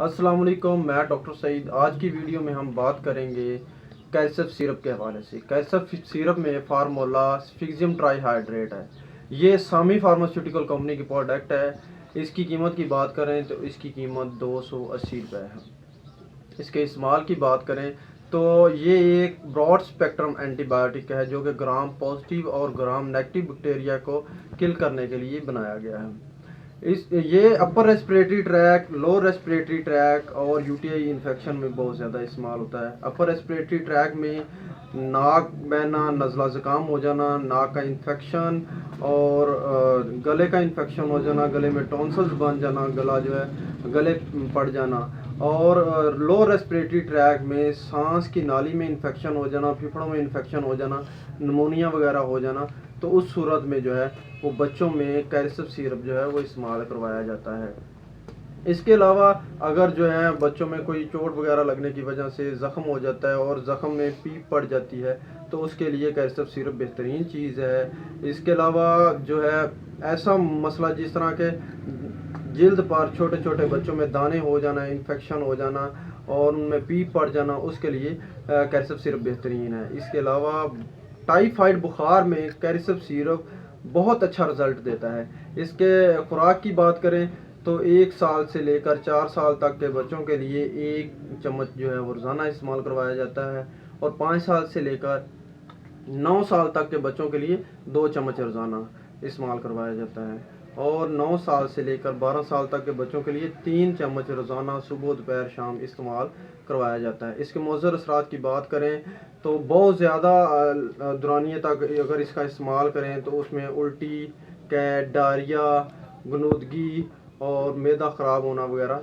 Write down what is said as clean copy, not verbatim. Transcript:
अस्सलाम वालेकुम, मैं डॉक्टर सईद। आज की वीडियो में हम बात करेंगे कैल्शियम सिरप के हवाले से। कैल्शियम सिरप में फार्मूला स्फिक्सियम ट्राईहाइड्रेट है। ये सामी फार्मास्यूटिकल कंपनी की प्रोडक्ट है। इसकी कीमत की बात करें तो इसकी कीमत 280 रुपये है। इसके इस्तेमाल की बात करें तो ये एक ब्रॉड स्पेक्ट्रम एंटीबायोटिक है जो कि ग्राम पॉजिटिव और ग्राम नेगेटिव बैक्टीरिया को किल करने के लिए बनाया गया है। ये upper respiratory tract, lower respiratory tract और यूटीआई इन्फेक्शन में बहुत ज़्यादा इस्तेमाल होता है। अपर रेस्पिरेटरी ट्रैक में नाक बहना, नज़ला ज़ुकाम हो जाना, नाक का इन्फेक्शन और गले का इन्फेक्शन हो जाना, गले में टॉन्सिल्स बन जाना, गला जो है गले पड़ जाना। और लोअर रेस्पिरेटरी ट्रैक में सांस की नाली में इन्फेक्शन हो जाना, फेफड़ों में इन्फेक्शन हो जाना, निमोनिया वगैरह हो जाना। तो उस सूरत में जो है वो बच्चों में कैल्शियम सिरप जो है वो इस्तेमाल करवाया जाता है। इसके अलावा अगर जो है बच्चों में कोई चोट वगैरह लगने की वजह से ज़ख़म हो जाता है और ज़ख़म में पीप पड़ जाती है तो उसके लिए कैल्शियम सिरप बेहतरीन चीज़ है। इसके अलावा जो है ऐसा मसला जिस तरह के जिल्द पर छोटे छोटे बच्चों में दाने हो जाना, इन्फेक्शन हो जाना और उनमें पीप पड़ जाना, उसके लिए कैल्शियम सिरप बेहतरीन है। इसके अलावा टाइफाइड बुखार में कैल्शियम सिरप बहुत अच्छा रिज़ल्ट देता है। इसके खुराक की बात करें तो 1 साल से लेकर 4 साल तक के बच्चों के लिए 1 चम्मच जो है वो रोज़ाना इस्तेमाल करवाया जाता है और 5 साल से लेकर 9 साल तक के बच्चों के लिए 2 चम्मच रोज़ाना इस्तेमाल करवाया जाता है और 9 साल से लेकर 12 साल तक के बच्चों के लिए 3 चम्मच रोज़ाना सुबह दोपहर शाम इस्तेमाल करवाया जाता है। इसके मुज़र असरात की बात करें तो बहुत ज़्यादा दौरानिए तक अगर इसका इस्तेमाल करें तो उसमें उल्टी, कैट, डायरिया, गनुदगी और मैदा ख़राब होना वगैरह